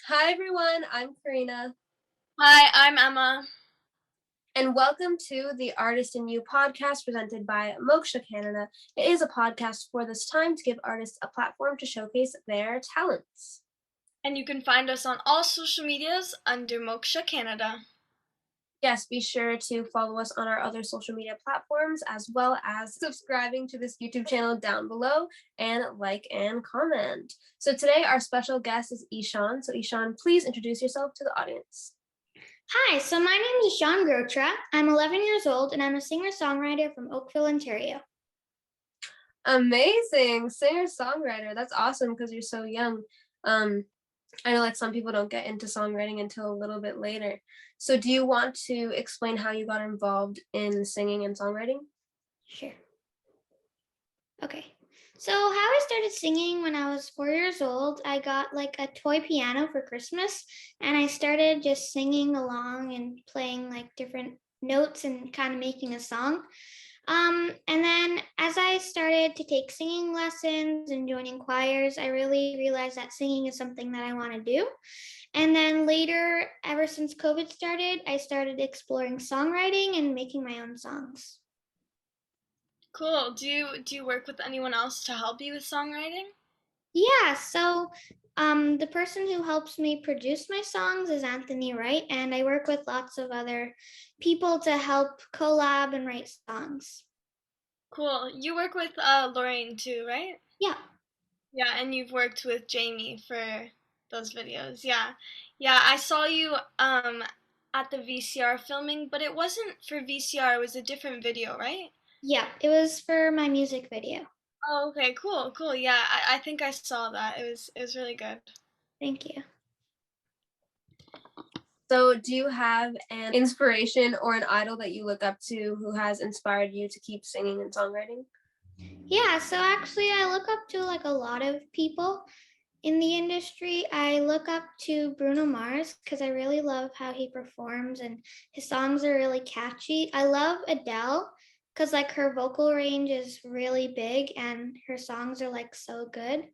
Hi everyone, I'm Karina, Hi, I'm Emma. and welcome to the Artist in You podcast presented by Moksha Canada. It is a podcast for this time to give artists a platform to showcase their talents. And you can find us on all social medias under Moksha Canada. Yes, be sure to follow us on our other social media platforms as well as subscribing to this YouTube channel down below and like and comment. So today our special guest is Ishan. So Ishan, please introduce yourself to the audience. Hi, so my name is Ishan Grotra. I'm 11 years old and I'm a singer-songwriter from Oakville, Ontario. Amazing, singer-songwriter. That's awesome because you're so young. I know like some people don't get into songwriting until a little bit later. So do you want to explain how you got involved in singing and songwriting? Sure. Okay. So how I started singing when I was 4 years old, I got like a toy piano for Christmas and I started just singing along and playing like different notes and kind of making a song. And then as I started to take singing lessons and joining choirs, I really realized that singing is something that I want to do. And then later, ever since COVID started, I started exploring songwriting and making my own songs. Cool. Do you work with anyone else to help you with songwriting? Yeah, so the person who helps me produce my songs is Anthony Wright, and I work with lots of other people to help collab and write songs. Cool. You work with Lorraine too, right? Yeah. Yeah, and you've worked with Jamie for those videos. Yeah. Yeah, I saw you at the VCR filming, but it wasn't for VCR, it was a different video, right? Yeah, it was for my music video. Oh, okay, cool, cool. Yeah, I think I saw that. It was really good. Thank you. So do you have an inspiration or an idol that you look up to who has inspired you to keep singing and songwriting? Yeah, so actually I look up to like a lot of people in the industry. I look up to Bruno Mars because I really love how he performs and his songs are really catchy. I love Adele because like her vocal range is really big and her songs are like so good.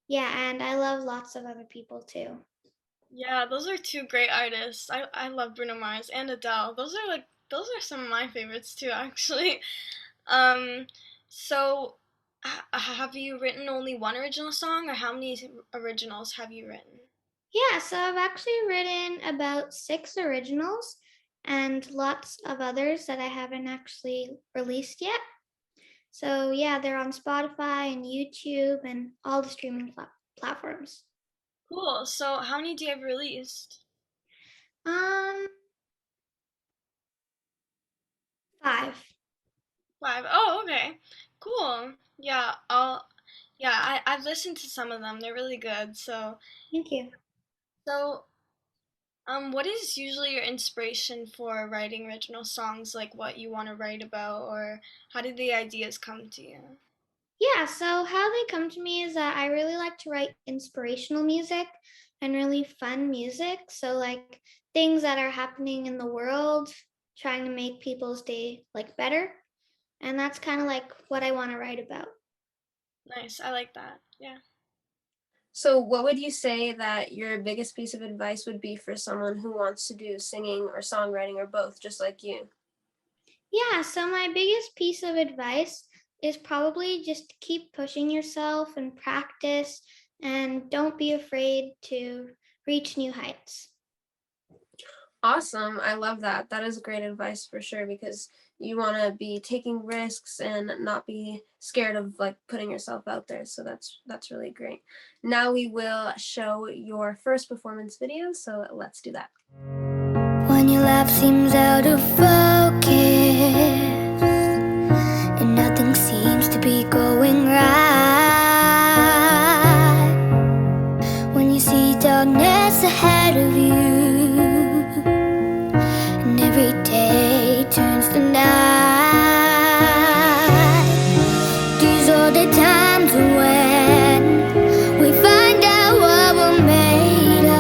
Yeah, and I love lots of other people too. Yeah, those are two great artists. I love Bruno Mars and Adele. Those are some of my favorites too, actually. Um, so have you written only one original song, or how many originals have you written? Yeah, so I've actually written about 6 originals and lots of others that I haven't actually released yet. So yeah, they're on Spotify and YouTube and all the streaming platforms. Cool. So how many do you have released? Um, 5. Five. Oh, okay. Cool. I've listened to some of them. They're really good. Thank you. So what is usually your inspiration for writing original songs, like what you want to write about, or how did the ideas come to you? Yeah, so how they come to me is that I really like to write inspirational music and really fun music. So like things that are happening in the world, trying to make people's day like better. And that's kind of like what I want to write about. Nice, I like that. Yeah. So what would you say that your biggest piece of advice would be for someone who wants to do singing or songwriting or both, just like you? Yeah, so my biggest piece of advice is probably just keep pushing yourself and practice and don't be afraid to reach new heights. Awesome. I love that. That is great advice for sure because you want to be taking risks and not be scared of like putting yourself out there. So that's really great. Now we will show your first performance video. So let's do that. When your life seems out of focus and nothing seems to be going right, when you see darkness ahead of you and every day turns to night, these are the times when we find out what we're made of.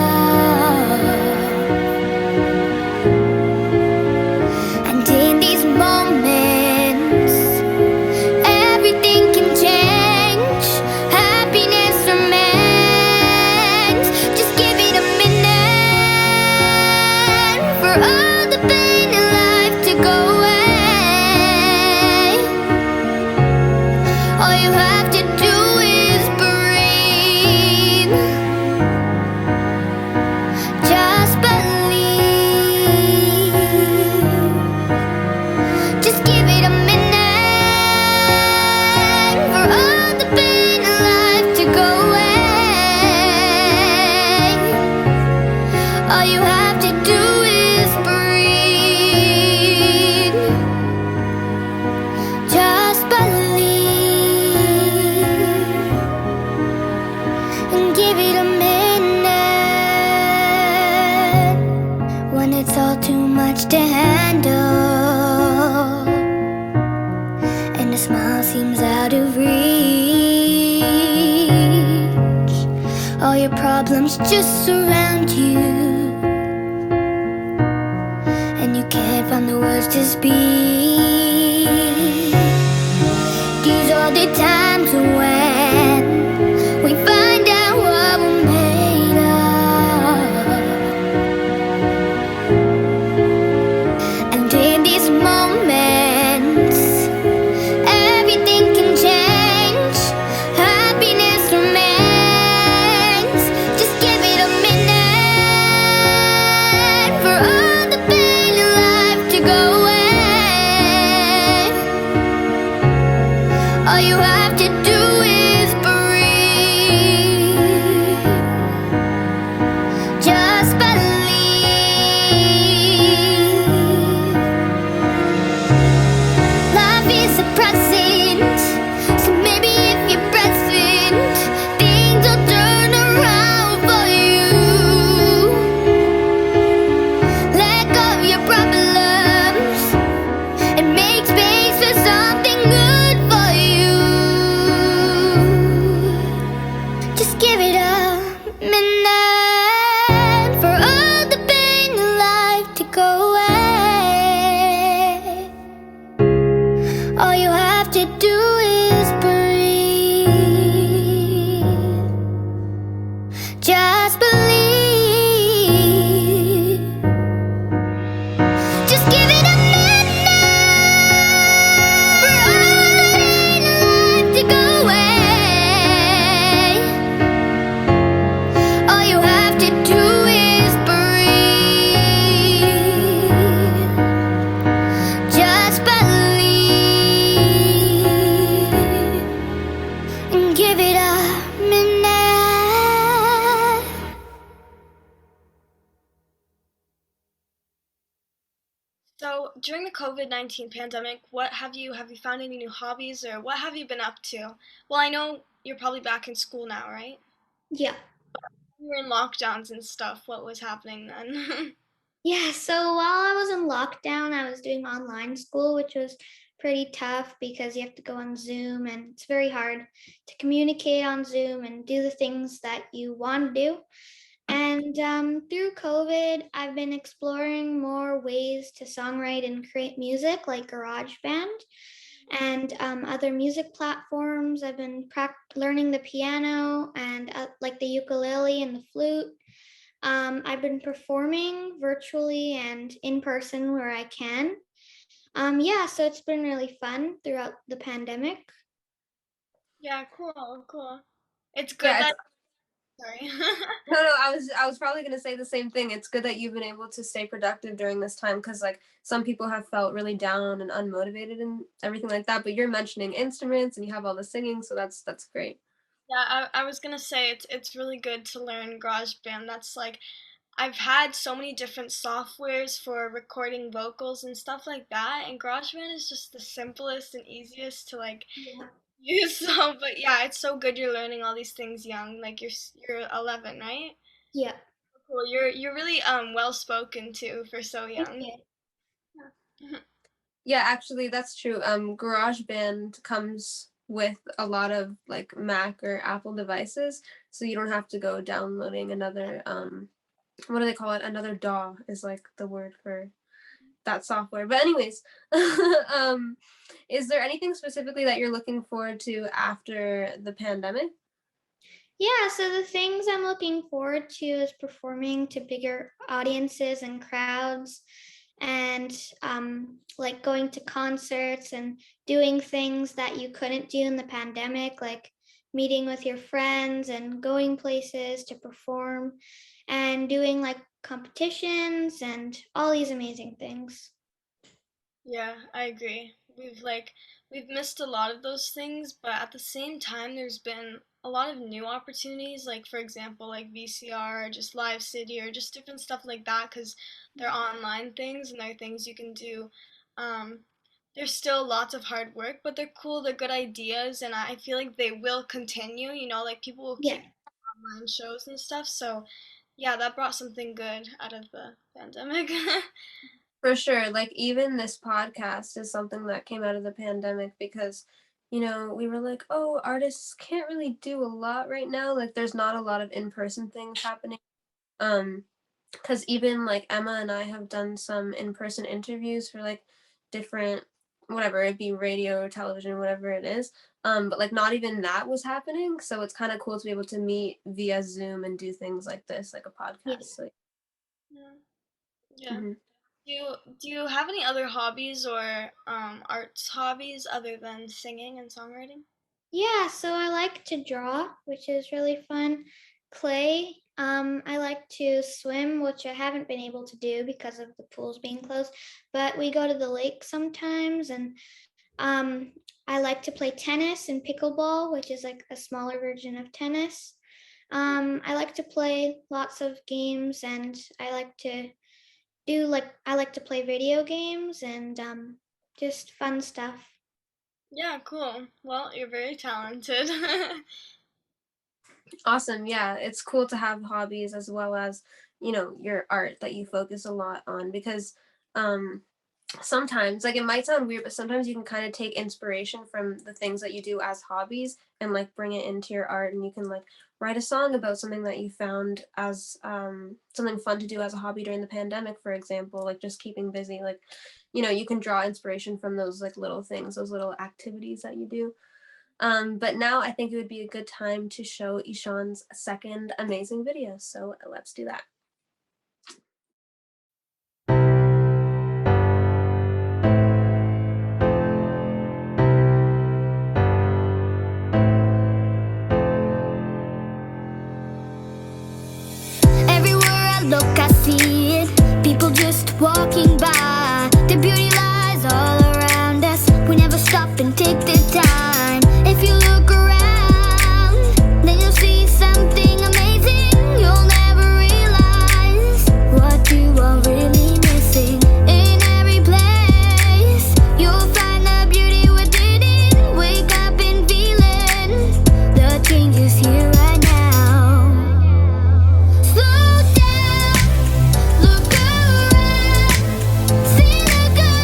And in these moments, everything can change. Happiness remains. Just give All you have to do is breathe. Just believe and give it a minute. When it's all too much to handle and a smile seems out of reach, all your problems just surround you, and you can't find the words to speak. These are the times when we find out what we're made of. And in these moments, everything can change. Happiness remains. Just give it a minute for all the pain in life to go away. All you have to do is breathe. Just believe. Life is a present, so maybe if you're present, things will turn around for you. Let go of your problems and make space for something good for you. Just give it a minute for all the pain in life to go away. All you have to do is breathe. Just believe. Just give it a minute for all the pain in life to go away. All you have to do is breathe. Just believe and give it a minute. So during the COVID-19 pandemic, what have you found any new hobbies or what have you been up to? Well, I know you're probably back in school now, right? Yeah. You were in lockdowns and stuff. What was happening then? Yeah, so while I was in lockdown, I was doing online school, which was pretty tough because you have to go on Zoom and it's very hard to communicate on Zoom and do the things that you want to do. And through COVID, I've been exploring more ways to songwrite and create music like GarageBand and other music platforms. I've been learning the piano and like the ukulele and the flute. I've been performing virtually and in person where I can. Yeah, so it's been really fun throughout the pandemic. Yeah, cool, cool. It's good Yeah, it's that sorry. no, I was probably gonna say the same thing. It's good that you've been able to stay productive during this time because like some people have felt really down and unmotivated and everything like that. But you're mentioning instruments and you have all the singing, so that's great. Yeah, I was gonna say it's really good to learn GarageBand. That's like I've had so many different softwares for recording vocals and stuff like that, and GarageBand is just the simplest and easiest to like Yeah. use. So, but yeah, it's so good you're learning all these things young. Like you're 11, right? Yeah. Cool. You're really well spoken too for so young. Okay. Yeah. Yeah, actually, that's true. GarageBand comes with a lot of like Mac or Apple devices, so you don't have to go downloading another what do they call it? Another DAW is like the word for that software. But anyways, um, is there anything specifically that you're looking forward to after the pandemic? Yeah, so the things I'm looking forward to is performing to bigger audiences and crowds and like going to concerts and doing things that you couldn't do in the pandemic, like meeting with your friends and going places to perform and doing like competitions and all these amazing things. Yeah, I agree. We've missed a lot of those things, but at the same time there's been a lot of new opportunities, like for example, like VCR, or just Live City, or just different stuff like that, because they're online things and they're things you can do. Um, there's still lots of hard work, but they're cool, they're good ideas, and I feel like they will continue, like people will Yeah. keep online shows and stuff. So, yeah, that brought something good out of the pandemic. For sure. Like even this podcast is something that came out of the pandemic because, we were like, oh, artists can't really do a lot right now. Like there's not a lot of in-person things happening. Um, because even like Emma and I have done some in-person interviews for like different whatever it be radio or television, whatever it is. But like not even that was happening. So it's kind of cool to be able to meet via Zoom and do things like this, like a Yeah. podcast. Like, Yeah. Yeah. mhm. Do you have any other hobbies or arts hobbies other than singing and songwriting? Yeah, so I like to draw, which is really fun. Clay. I like to swim, which I haven't been able to do because of the pools being closed. But we go to the lake sometimes, and I like to play tennis and pickleball, which is like a smaller version of tennis. I like to play lots of games, and I like to play video games and just fun stuff. Yeah, cool. Well, you're very talented. Awesome. Yeah, it's cool to have hobbies as well as, your art that you focus a lot on because um sometimes like it might sound weird, but sometimes you can kind of take inspiration from the things that you do as hobbies and like bring it into your art and you can like write a song about something that you found as something fun to do as a hobby during the pandemic, for example, like just keeping busy. Like, you can draw inspiration from those like little things, those little activities that you do. But now I think it would be a good time to show Ishan's second amazing video. So let's do that. Everywhere I look, I see it. People just walking by. The beauty lies all around us. We never stop and take the time. If you look around, then you'll see something amazing. You'll never realize what you are really missing. In every place, you'll find the beauty within. Wake up and feel it. The change is here right now. Slow down, look around, see the good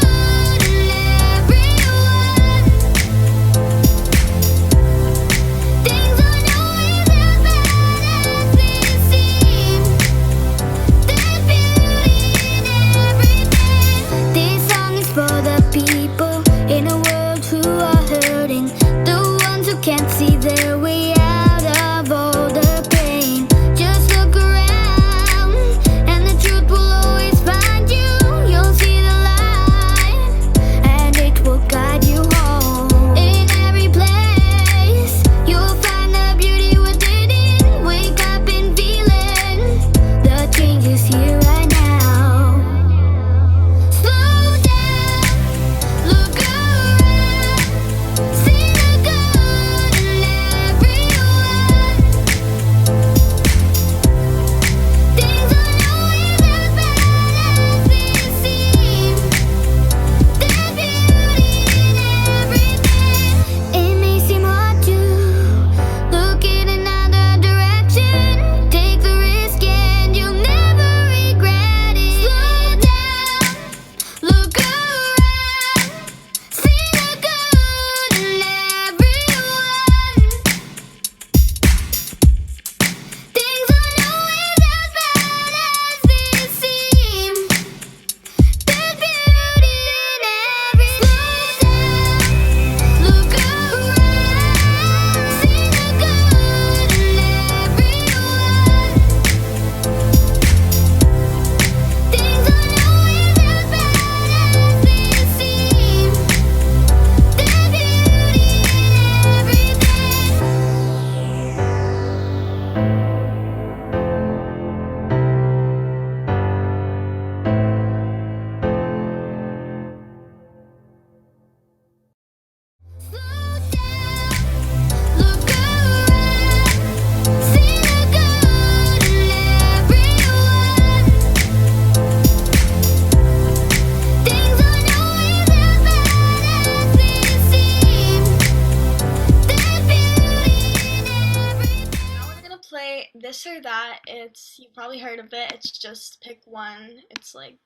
It's you probably heard of it. It's just pick one. It's like,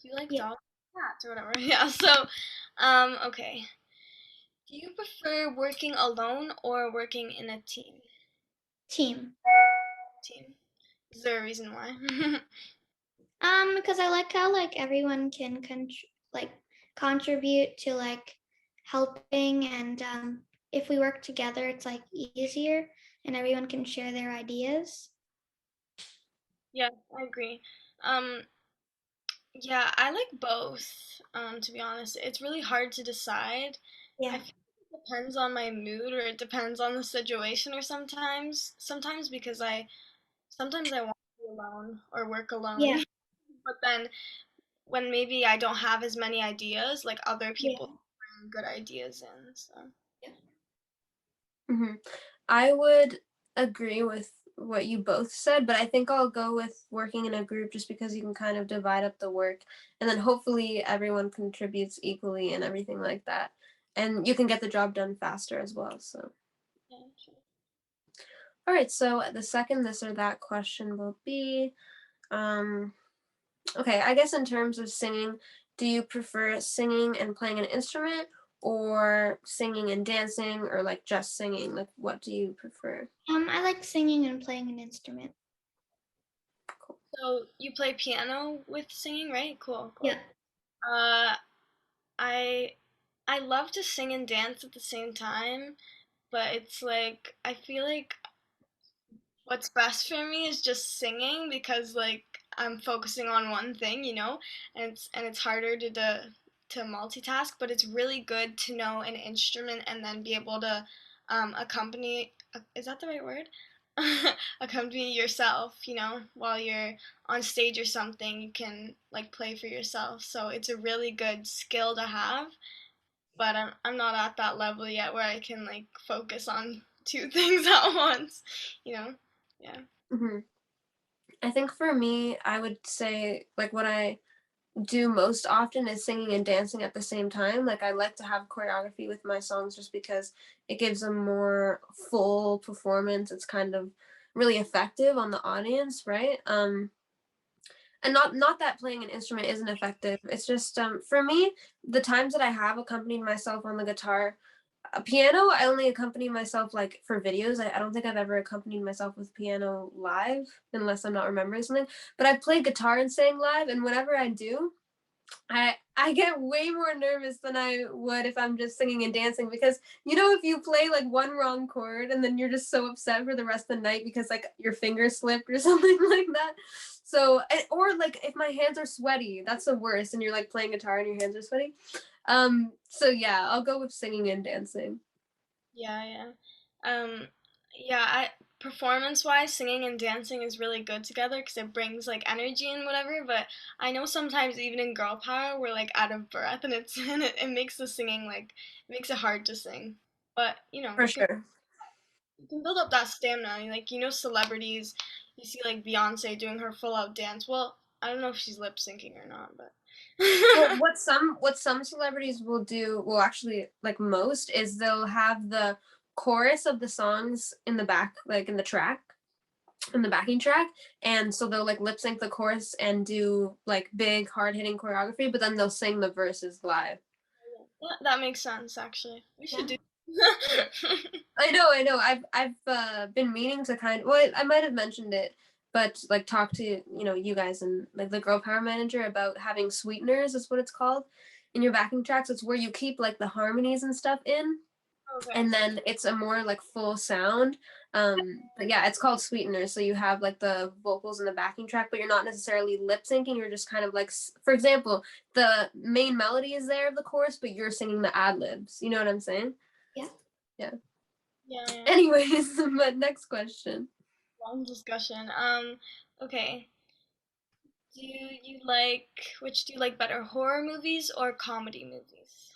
do you like Yeah. dogs, cats, or whatever? Yeah. So, okay. Do you prefer working alone or working in a team? Team. Team. Is there a reason why? Because I like how like everyone can like contribute to like helping, and if we work together, it's like easier, and everyone can share their ideas. Yeah, I agree. Um, yeah, I like both. To be honest, it's really hard to decide. I Yeah. feel like it depends on my mood, or it depends on the situation, or sometimes because sometimes I want to be alone or work alone, Yeah. but then when maybe I don't have as many ideas, like other Yeah. people bring good ideas in. So Hmm. I would agree with what you both said, but I think I'll go with working in a group just because you can kind of divide up the work and then hopefully everyone contributes equally and everything like that. And you can get the job done faster as well. So, yeah, sure. all right. So the second this or that question will be, um, okay, I guess in terms of singing, do you prefer singing and playing an instrument or singing and dancing or like just singing? Like, what do you prefer? I like singing and playing an instrument. Cool. So you play piano with singing, right? Cool, Yeah. cool. Uh, I I love to sing and dance at the same time, but it's like I feel like what's best for me is just singing because like I'm focusing on one thing, and it's harder to multitask, but it's really good to know an instrument and then be able to accompany, is that the right word? Accompany yourself, while you're on stage or something, you can like play for yourself. So it's a really good skill to have, but I'm not at that level yet where I can like focus on two things at once, you know? Yeah. Hmm. I think for me, I would say like what I do most often is singing and dancing at the same time. Like I like to have choreography with my songs just because it gives a more full performance. It's kind of really effective on the audience, right? And not that playing an instrument isn't effective. It's just for me, the times that I have accompanied myself on the guitar, a piano, I only accompany myself like for videos. I don't think I've ever accompanied myself with piano live unless I'm not remembering something. But I've played guitar and sang live, and whenever I do, I get way more nervous than I would if I'm just singing and dancing because if you play like one wrong chord and then you're just so upset for the rest of the night because like your finger slipped or something like that. So or like if my hands are sweaty, that's the worst and you're like playing guitar and your hands are sweaty. So yeah, I'll go with singing and dancing. Yeah, yeah. Um, yeah, I performance-wise, singing and dancing is really good together because it brings like energy and whatever, but I know sometimes even in girl power we're like out of breath and it's and it makes the singing like it makes it hard to sing. But, For you can sure. you can build up that stamina. Like, celebrities, you see like Beyonce doing her full-out dance. Well, I don't know if she's lip syncing or not, but Well, what some celebrities will do, well actually like most, is they'll have the chorus of the songs in the back, like in the backing track, and so they'll like lip sync the chorus and do like big hard hitting choreography, but then they'll sing the verses live. that makes sense actually. We should Yeah. do. I know. I've been meaning to well, I might have mentioned it, but like talk to you guys and like the girl power manager about having sweeteners is what it's called in your backing tracks. It's where you keep like the harmonies and stuff in, Okay. and then it's a more like full sound. But yeah, it's called sweeteners. So you have like the vocals in the backing track, but you're not necessarily lip syncing. You're just kind of like, for example, the main melody is there of the chorus, but you're singing the ad libs. You know what I'm saying? Yeah. Yeah. Yeah, yeah. Anyways, but next question. Long discussion. Okay. Which do you like better, horror movies or comedy movies?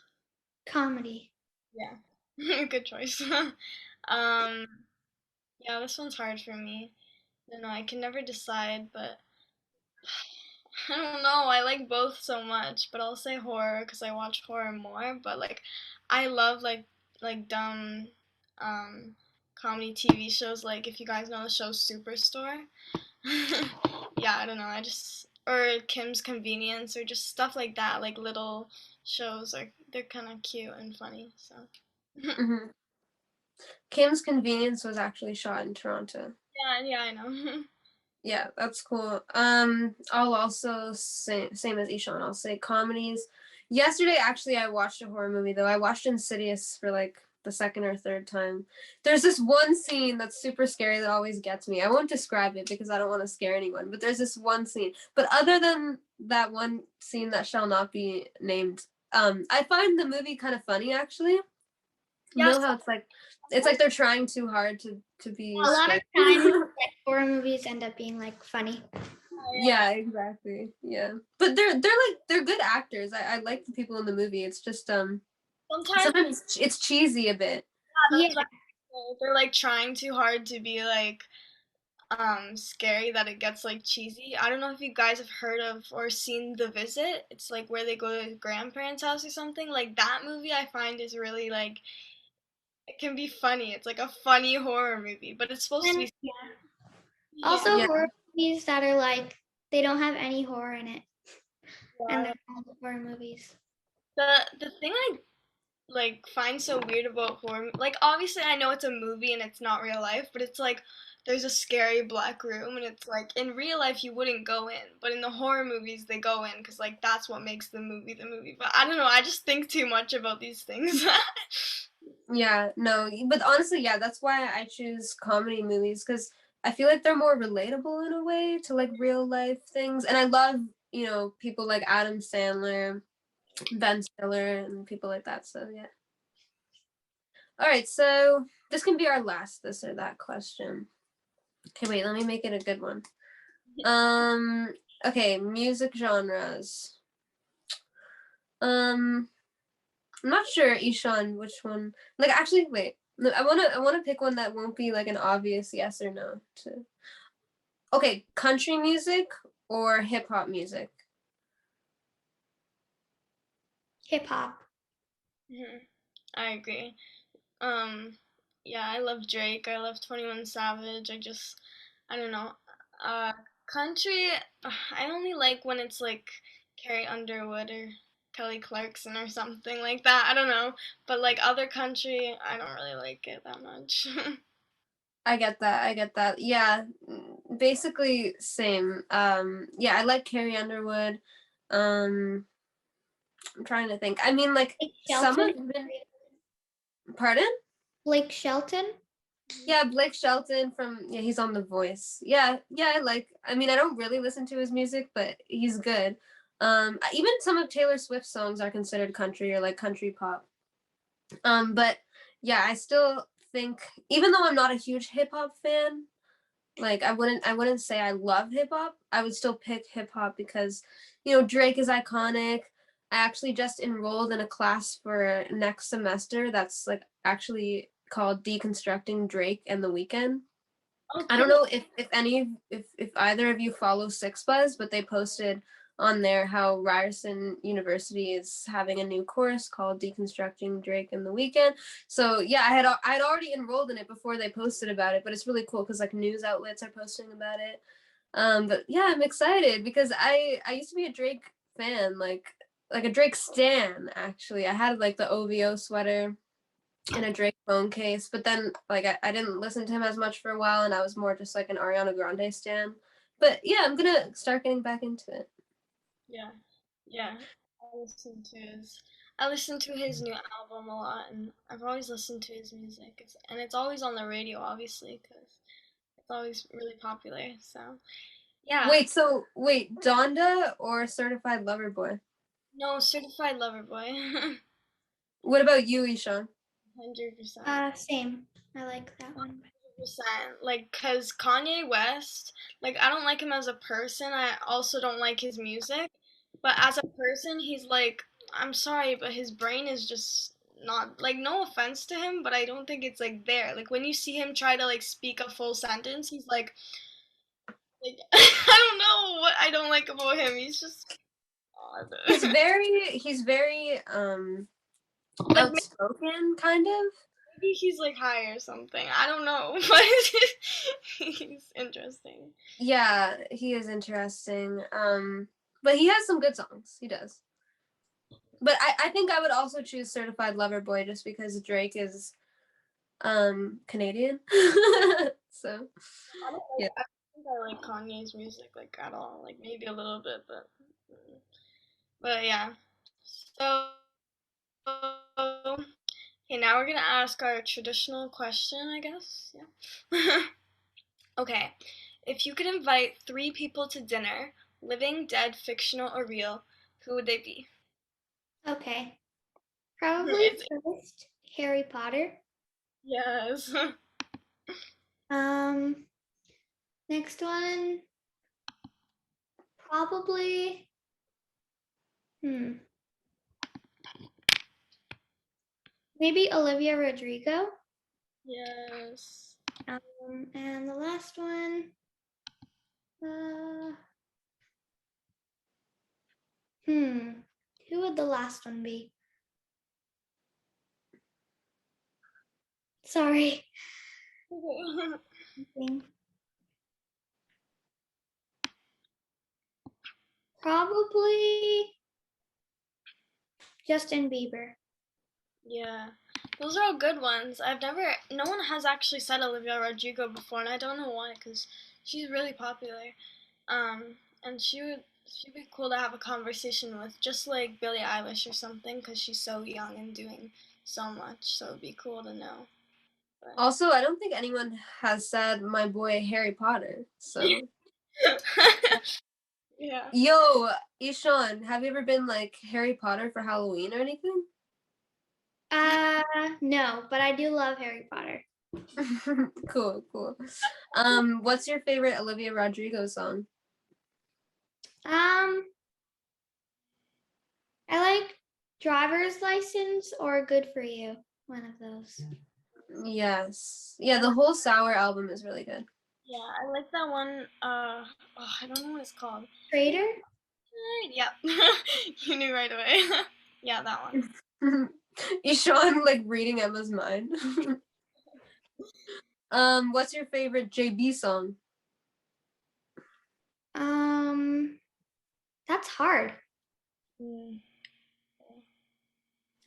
Comedy. Yeah. Good choice. Um, yeah, this one's hard for me. I don't know, I can never decide, but I don't know. I like both so much, but I'll say horror because I watch horror more. But like, I love like dumb um comedy TV shows. Like if you guys know the show Superstore. Yeah, I don't know. Or Kim's Convenience or just stuff like that, like little shows are they're kind of cute and funny. So Hmm. Kim's Convenience was actually shot in Toronto. yeah, I know. Yeah, that's cool. I'll also say same as Ishan. I'll say comedies. Yesterday, actually, I watched a horror movie though. I watched Insidious for like the second or third time. There's this one scene that's super scary that always gets me. I won't describe it because I don't want to scare anyone. But there's this one scene. But other than that one scene that shall not be named, I find the movie kind of funny actually. You Yes, know how it's like they're trying too hard to be A lot of scary. times, like horror movies end up being like funny. Yeah, exactly. Yeah. But they're good actors. I like the people in the movie. It's just sometimes sometimes it's cheesy a bit. Yeah. that's like they're like trying too hard to be like scary that it gets like cheesy. I don't know if you guys have heard of or seen The Visit. It's like where they go to his grandparents' house or something. Like that movie I find is really like it can be funny. It's like a funny horror movie, but it's supposed to And be yeah. yeah. Also Yeah. horror movies that are like they don't have any horror in it, and Yeah. they're all horror movies. The thing I like find so weird about horror, like obviously I know it's a movie and it's not real life, but it's like there's a scary black room and it's like in real life you wouldn't go in, but in the horror movies they go in because like that's what makes the movie. But I don't know, I just think too much about these things. Yeah, no, but honestly, yeah, that's why I choose comedy movies because I feel like they're more relatable in a way to like real life things. And I love, people like Adam Sandler, Ben Stiller, and people like that. So yeah. All right, so this can be our last this or that question. Okay, wait, let me make it a good one. Um, okay, music genres. Um, I'm not sure, Ishan, which one. Like, actually, wait. No, I wanna pick one that won't be like an obvious yes or no to. Okay, country music or hip hop music. Hip hop. Mhm. I agree. Um, yeah, I love Drake. I love 21 Savage. I don't know. Uh, country, I only like when it's like Carrie Underwood or Kelly Clarkson or something like that. I don't know. But like other country, I don't really like it that much. I get that. I get that. Yeah, basically same. Yeah, I like Carrie Underwood. Um, I'm trying to think. I mean, like Blake some Shelton. of them. Pardon? Blake Shelton. Yeah, Blake Shelton he's on The Voice. Yeah, I mean, I don't really listen to his music, but he's good. Even some of Taylor Swift's songs are considered country or like country pop. But yeah, I still think even though I'm not a huge hip hop fan, like I wouldn't say I love hip hop. I would still pick hip hop because, Drake is iconic. I actually just enrolled in a class for next semester that's like actually called Deconstructing Drake and the Weekend. Oh, I don't cool. know if either of you follow Six Buzz, but they posted on there how Ryerson University is having a new course called Deconstructing Drake and the Weekend. So yeah, I had already enrolled in it before they posted about it, but it's really cool because like news outlets are posting about it. But yeah, I'm excited because I used to be a Drake fan, like a Drake stan actually. I had like the OVO sweater in a Drake phone case, but then like I didn't listen to him as much for a while, and I was more just like an Ariana Grande stan. But yeah, I'm gonna start getting back into it. Yeah, yeah. I listen to his new album a lot, and I've always listened to his music. And it's always on the radio, obviously, because it's always really popular. So yeah. Wait, Donda or Certified Lover Boy? No, Certified Lover Boy. What about you, Ishan? 100%. Same. I like that one. 100%. Like, cause Kanye West, like, I don't like him as a person. I also don't like his music. But as a person, he's like, I'm sorry, but his brain is just not, like, no offense to him, but I don't think it's, like, there. Like, when you see him try to, like, speak a full sentence, he's like, I don't know what I don't like about him. He's just odd. He's very Like, outspoken, kind of. Maybe he's like high or something. I don't know, but he's interesting. Yeah, he is interesting. But he has some good songs. He does. But I think I would also choose Certified Lover Boy just because Drake is Canadian. So I don't yeah. like. I don't think I like Kanye's music like at all. Like maybe a little bit, but yeah. So okay, now we're gonna ask our traditional question, I guess. Yeah. Okay. If you could invite three people to dinner, living, dead, fictional, or real, who would they be? Okay. Probably It's, first Harry Potter. yes. Um, Next one, probably, hmm, maybe Olivia Rodrigo. Yes. And the last one, uh, hmm, who would the last one be? Sorry. Probably Justin Bieber. Yeah. Those are all good ones. No one has actually said Olivia Rodrigo before, and I don't know why, because she's really popular. And she'd be cool to have a conversation with, just like Billie Eilish or something, because she's so young and doing so much. So it'd be cool to know. But Also, I don't think anyone has said my boy Harry Potter. So yeah. yo, Ishan, have you ever been like Harry Potter for Halloween or anything? No, but I do love Harry Potter. Cool, cool. What's your favorite Olivia Rodrigo song? Um, I like driver's license or good for you. One of those. Yes. Yeah, the whole Sour album is really good. Yeah, I like that one. I don't know what it's called. Trader? Yeah, you knew right away. Yeah, that one. Ishan like reading Emma's mind. What's your favorite JB song? Um, that's hard. Mm.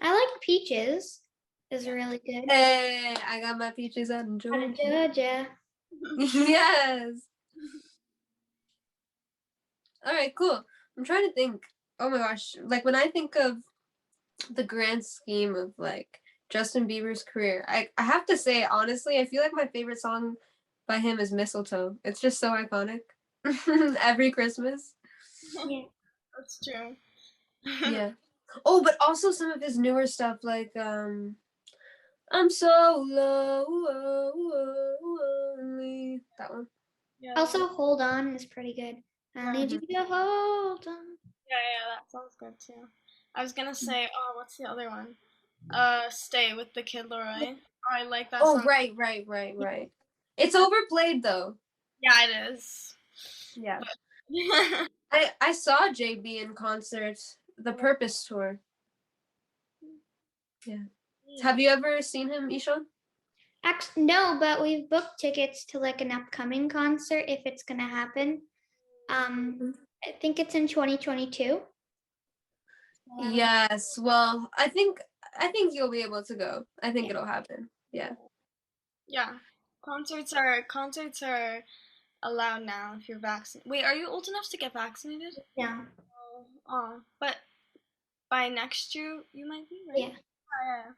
I like peaches. Is really good. Hey, I got my peaches out in Out Georgia. of Georgia. Yes. All right, cool. I'm trying to think. Oh my gosh, like when I think of the grand scheme of like Justin Bieber's career, I have to say honestly, I feel like my favorite song by him is Mistletoe. It's just so iconic. Every Christmas. Yeah. That's true. Yeah. Oh, but also some of his newer stuff like I'm so lonely. That one. Yeah, Also, hold on is pretty good. I yeah, need you to hold on. yeah, that sounds good too. I was gonna say, oh, what's the other one? Stay with the Kid Leroy. Oh, I like that Oh, song. right. It's overplayed though. Yeah, it is. Yeah. But I saw JB in concert, the Purpose tour. Yeah. Have you ever seen him, Ishan? Actually, no, but we've booked tickets to like an upcoming concert if it's gonna happen. I think it's in 2022. Yes. Well, I think you'll be able to go. I think it'll happen. Yeah. yeah, concerts are allowed now if you're vaccinated. Wait, are you old enough to get vaccinated? Yeah. But by next year you might be, right? Yeah. Yeah.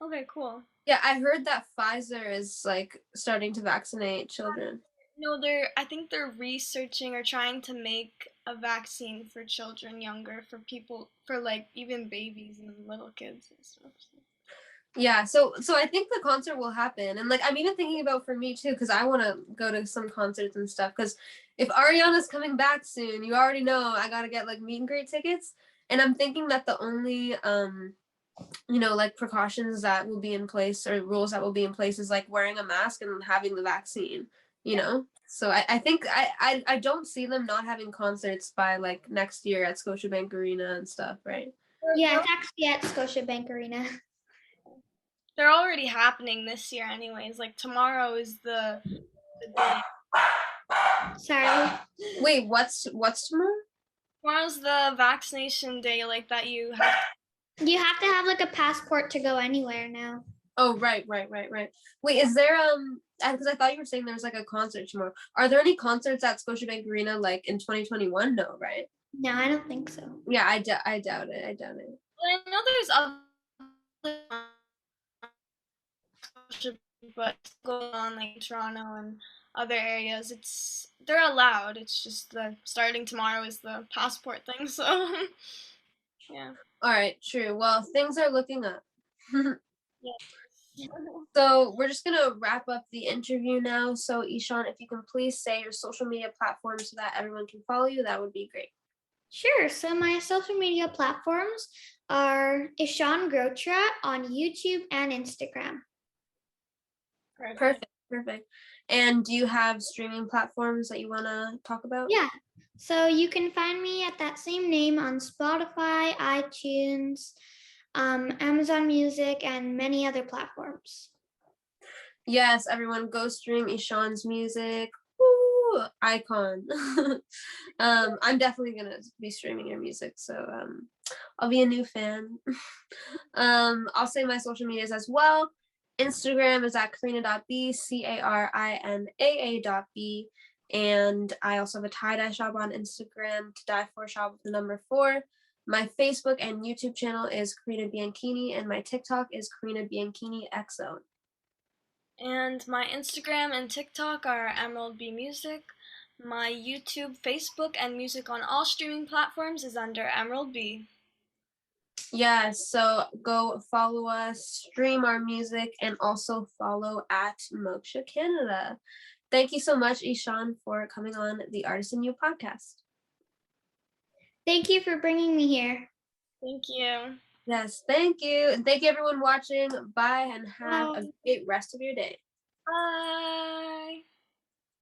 Okay, cool. Yeah, I heard that Pfizer is like starting to vaccinate children. No, I think they're researching or trying to make a vaccine for children younger, for people, for like even babies and little kids and stuff. So. Yeah, so I think the concert will happen. And like I'm even thinking about for me too, because I want to go to some concerts and stuff. Because if Ariana's coming back soon, you already know I gotta get like meet and greet tickets. And I'm thinking that the only like precautions that will be in place or rules that will be in place is like wearing a mask and having the vaccine. So I think I don't see them not having concerts by like next year at Scotiabank Arena and stuff, right? Yeah, it's actually at Scotiabank Arena. they're already happening this year anyways. Like tomorrow is the day. Sorry. Wait, what's tomorrow? Tomorrow's the vaccination day, like that you have. You have to have like a passport to go anywhere now. Oh, right. Wait, is there because I thought you were saying there's like a concert tomorrow. Are there any concerts at Scotiabank Arena like in 2021? No, right? No, I don't think so. Yeah, I doubt it. I doubt it. Well, I know there's other, but going on like in Toronto and other areas, they're allowed. It's just the starting tomorrow is the passport thing. So yeah. All right, true. Well, things are looking up. Yeah. So we're just gonna wrap up the interview now. So Ishan, if you can please say your social media platforms so that everyone can follow you, that would be great. Sure. So my social media platforms are Ishan Grotra on YouTube and Instagram. Perfect. And do you have streaming platforms that you want to talk about? Yeah. So you can find me at that same name on Spotify, iTunes, Amazon Music, and many other platforms. Yes, everyone go stream Ishan's music. Woo! Icon. I'm definitely gonna be streaming your music, so I'll be a new fan. I'll say my social medias as well. Instagram is at karina.b, CARINAA.b. And I also have a tie-dye shop on Instagram, to die for shop with the number 4. My Facebook and YouTube channel is Karina Bianchini, and my TikTok is Karina Bianchini XO. And my Instagram and TikTok are Emerald B Music. My YouTube, Facebook, and music on all streaming platforms is under Emerald B. Yes, so go follow us, stream our music, and also follow at Moksha Canada. Thank you so much, Ishan, for coming on the Artist in You podcast. Thank you for bringing me here. Thank you. Yes, thank you. And thank you, everyone watching. Bye, and have a great rest of your day. Bye.